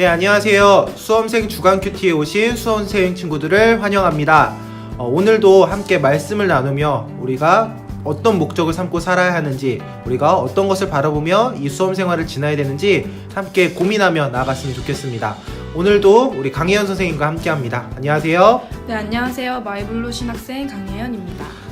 네, 안녕하세요. 수험생 주간 큐티에 오신 수험생 친구들을 환영합니다. 오늘도 함께 말씀을 나누며 우리가 어떤 목적을 삼고 살아야 하는지, 우리가 어떤 것을 바라보며 이 수험 생활을 지나야 되는지 함께 고민하며 나아갔으면 좋겠습니다. 오늘도 우리 강혜연 선생님과 함께 합니다. 안녕하세요. 네, 안녕하세요. 마이블루 신학생 강혜연입니다.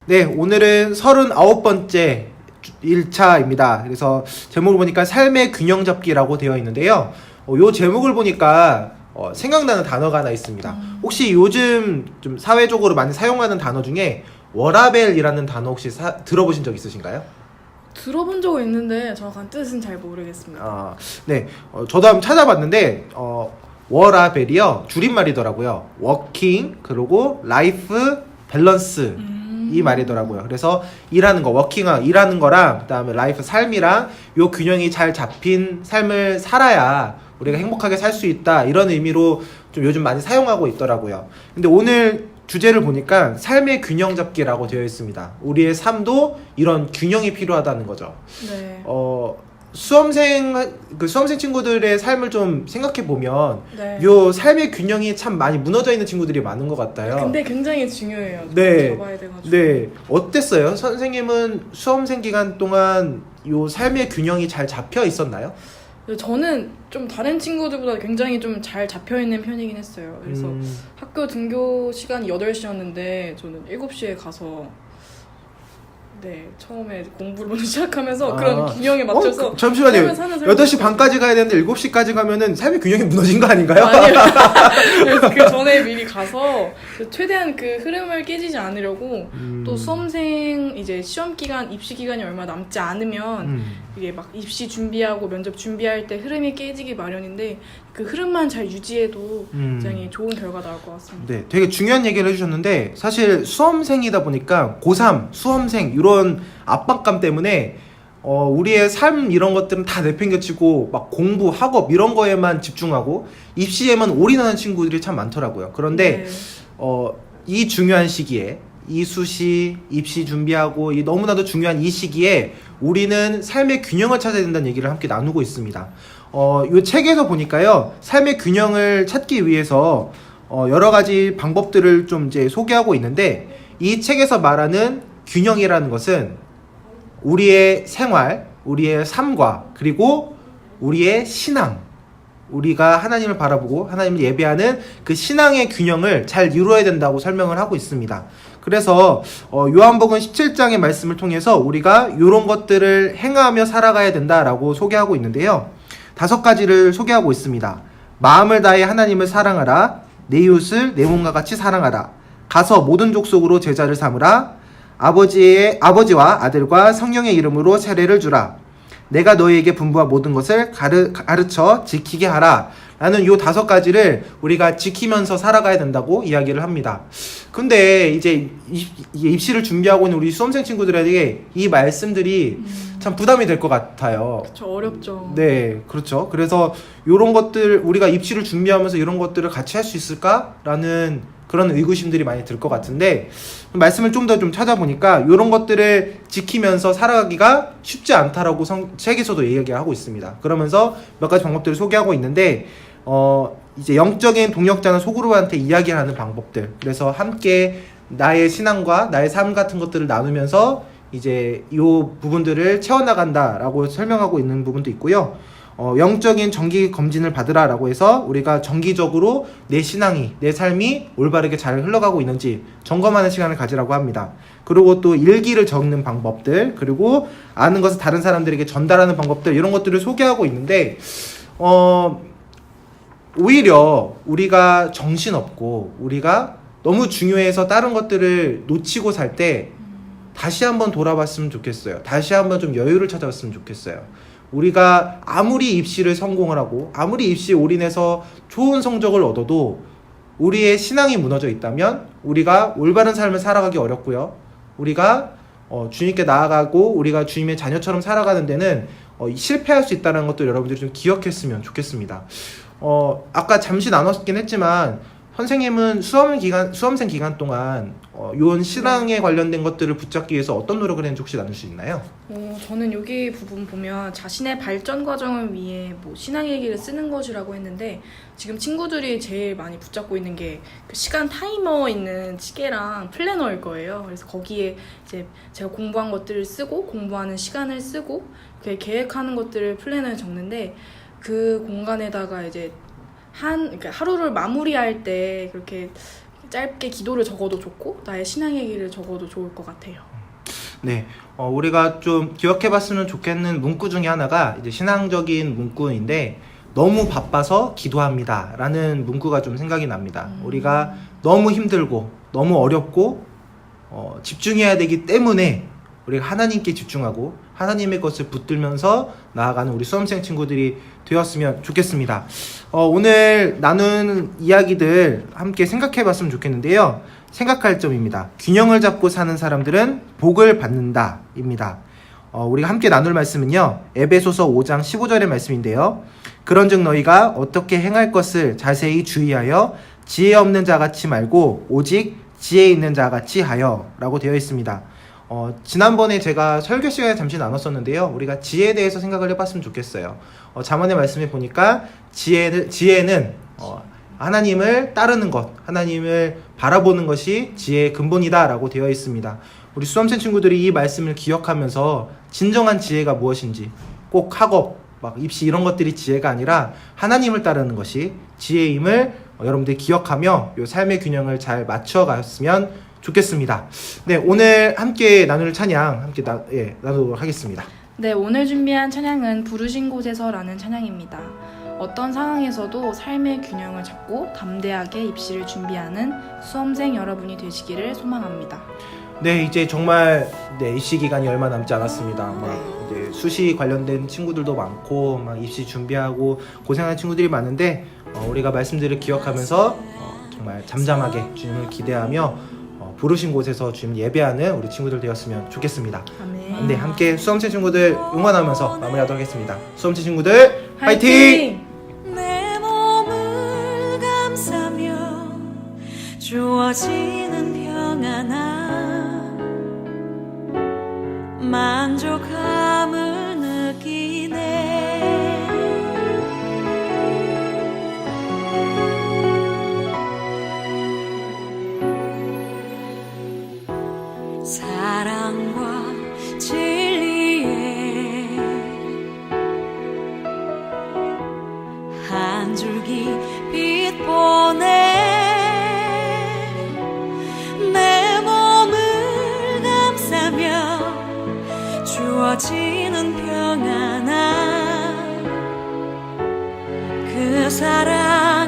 네, 오늘은 39번째 1차입니다. 그래서 제목을 보니까 삶의 균형 잡기라고 되어 있는데요. 이 제목을 보니까 생각나는 단어가 하나 있습니다. 혹시 요즘 좀 사회적으로 많이 사용하는 단어 중에 워라밸이라는 단어 혹시 들어보신 적 있으신가요? 들어본 적은 있는데 정확한 뜻은 잘 모르겠습니다. 네, 저도 한번 찾아봤는데 워라밸이요 줄임말이더라고요. 워킹 그리고 라이프 밸런스 이 말이더라고요. 그래서 일하는 거, 일하는 거랑 그다음에 라이프 삶이랑 요 균형이 잘 잡힌 삶을 살아야 우리가 행복하게 살 수 있다, 이런 의미로 좀 요즘 많이 사용하고 있더라고요. 근데 오늘 주제를 보니까 삶의 균형 잡기라고 되어 있습니다. 우리의 삶도 이런 균형이 필요하다는 거죠. 네. 수험생 친구들의 삶을 좀 생각해 보면 네. 요 삶의 균형이 참 많이 무너져 있는 친구들이 많은 것 같아요. 근데 굉장히 중요해요. 네. 잡아야 돼가지고. 네. 어땠어요? 선생님은 수험생 기간 동안 요 삶의 균형이 잘 잡혀 있었나요? 저는 좀 다른 친구들보다 굉장히 좀 잘 잡혀있는 편이긴 했어요. 그래서 학교 등교 시간이 8시였는데 저는 7시에 가서 처음에 공부를 먼저 시작하면서 그런 균형에 맞춰서 잠시만요. 8시 반까지 가야 되는데 7시까지 가면은 삶의 균형이 무너진 거 아닌가요? 아니요. 그래서 그 전에 미리 가서 최대한 그 흐름을 깨지지 않으려고 또 수험생 이제 시험 기간, 입시 기간이 얼마 남지 않으면 이게 막 입시 준비하고 면접 준비할 때 흐름이 깨지기 마련인데 그 흐름만 잘 유지해도 굉장히 좋은 결과 나올 것 같습니다. 네, 되게 중요한 얘기를 해주셨는데 사실 수험생이다 보니까 고3, 수험생 이런 압박감 때문에 우리의 삶 이런 것들은 다 내팽겨치고 막 공부, 학업 이런 거에만 집중하고 입시에만 올인하는 친구들이 참 많더라고요. 그런데 이 중요한 시기에 이 수시, 입시 준비하고 이 너무나도 중요한 이 시기에 우리는 삶의 균형을 찾아야 된다는 얘기를 함께 나누고 있습니다. 이 책에서 보니까요, 삶의 균형을 찾기 위해서 여러 가지 방법들을 좀 이제 소개하고 있는데, 이 책에서 말하는 균형이라는 것은 우리의 생활, 우리의 삶과 그리고 우리의 신앙, 우리가 하나님을 바라보고 하나님을 예배하는 그 신앙의 균형을 잘 이루어야 된다고 설명을 하고 있습니다. 그래서 요한복음 17장의 말씀을 통해서 우리가 이런 것들을 행하며 살아가야 된다라고 소개하고 있는데요, 5가지를 소개하고 있습니다. 마음을 다해 하나님을 사랑하라. 내 이웃을 내 몸과 같이 사랑하라. 가서 모든 족속으로 제자를 삼으라. 아버지와 아들과 성령의 이름으로 세례를 주라. 내가 너희에게 분부한 모든 것을 가르쳐 지키게 하라. 라는 요 5가지를 우리가 지키면서 살아가야 된다고 이야기를 합니다. 근데 이제 입시를 준비하고 있는 우리 수험생 친구들에게 이 말씀들이 참 부담이 될 것 같아요. 그렇죠. 어렵죠. 네, 그렇죠. 그래서 요런 것들, 우리가 입시를 준비하면서 이런 것들을 같이 할 수 있을까라는 그런 의구심들이 많이 들 것 같은데, 말씀을 좀 더 찾아보니까 이런 것들을 지키면서 살아가기가 쉽지 않다라고 책에서도 이야기하고 있습니다. 그러면서 몇 가지 방법들을 소개하고 있는데, 이제 영적인 동역자는 소그룹한테 이야기하는 방법들, 그래서 함께 나의 신앙과 나의 삶 같은 것들을 나누면서 이제 이 부분들을 채워나간다라고 설명하고 있는 부분도 있고요. 영적인 정기 검진을 받으라라고 해서 우리가 정기적으로 내 신앙이, 내 삶이 올바르게 잘 흘러가고 있는지 점검하는 시간을 가지라고 합니다. 그리고 또 일기를 적는 방법들, 그리고 아는 것을 다른 사람들에게 전달하는 방법들, 이런 것들을 소개하고 있는데, 오히려 우리가 정신없고 우리가 너무 중요해서 다른 것들을 놓치고 살 때 다시 한번 돌아봤으면 좋겠어요. 다시 한번 좀 여유를 찾아봤으면 좋겠어요. 우리가 아무리 입시를 성공을 하고 아무리 입시에 올인해서 좋은 성적을 얻어도 우리의 신앙이 무너져 있다면 우리가 올바른 삶을 살아가기 어렵고요. 우리가 주님께 나아가고 우리가 주님의 자녀처럼 살아가는 데는 실패할 수 있다는 것도 여러분들이 좀 기억했으면 좋겠습니다. 아까 잠시 나눴긴 했지만 선생님은 수험생 기간 동안 요런 신앙에 관련된 것들을 붙잡기 위해서 어떤 노력을 했는지 혹시 나눌 수 있나요? 저는 여기 부분 보면 자신의 발전 과정을 위해 뭐 신앙 일기를 쓰는 것이라고 했는데 지금 친구들이 제일 많이 붙잡고 있는 게 그 시간 타이머 있는 시계랑 플래너일 거예요. 그래서 거기에 이제 제가 공부한 것들을 쓰고 공부하는 시간을 쓰고 이렇게 계획하는 것들을 플래너에 적는데 그 공간에다가 이제 그러니까 하루를 마무리할 때 그렇게 짧게 기도를 적어도 좋고 나의 신앙 얘기를 적어도 좋을 것 같아요. 네, 우리가 좀 기억해봤으면 좋겠는 문구 중에 하나가 이제 신앙적인 문구인데 너무 바빠서 기도합니다 라는 문구가 좀 생각이 납니다. 우리가 너무 힘들고 너무 어렵고 집중해야 되기 때문에 우리가 하나님께 집중하고 하나님의 것을 붙들면서 나아가는 우리 수험생 친구들이 되었으면 좋겠습니다. 오늘 나눈 이야기들 함께 생각해 봤으면 좋겠는데요. 생각할 점입니다. 균형을 잡고 사는 사람들은 복을 받는다 입니다. 우리가 함께 나눌 말씀은요, 에베소서 5장 15절의 말씀인데요. 그런즉 너희가 어떻게 행할 것을 자세히 주의하여 지혜 없는 자같이 말고 오직 지혜 있는 자같이 하여 라고 되어 있습니다. 지난번에 제가 설교 시간에 잠시 나눴었는데요. 우리가 지혜에 대해서 생각을 해봤으면 좋겠어요. 잠언의 말씀에 보니까 지혜는 하나님을 따르는 것, 하나님을 바라보는 것이 지혜의 근본이다 라고 되어 있습니다. 우리 수험생 친구들이 이 말씀을 기억하면서 진정한 지혜가 무엇인지, 꼭 학업, 막 입시 이런 것들이 지혜가 아니라 하나님을 따르는 것이 지혜임을 여러분들이 기억하며 이 삶의 균형을 잘 맞춰갔으면 좋겠습니다. 네, 오늘 함께 나눌 찬양 함께 나누도록 하겠습니다. 네, 오늘 준비한 찬양은 부르신 곳에서라는 찬양입니다. 어떤 상황에서도 삶의 균형을 잡고 담대하게 입시를 준비하는 수험생 여러분이 되시기를 소망합니다. 네, 이제 정말 입시 기간이 얼마 남지 않았습니다. 막 이제 수시 관련된 친구들도 많고 막 입시 준비하고 고생하는 친구들이 많은데 우리가 말씀들을 기억하면서 정말 잠잠하게 주님을 기대하며 부르신 곳에서 주님 예배하는 우리 친구들 되었으면 좋겠습니다. 아멘. 네, 함께 수험생 친구들 응원하면서 마무리하도록 하겠습니다. 수험생 친구들 화이팅! 내 몸을 감싸며 주어지는 평안함 만족함을 느끼네. 사랑과 진리에 한 줄기 빛 보내 내 몸을 감싸며 주어지는 평안함 그 사랑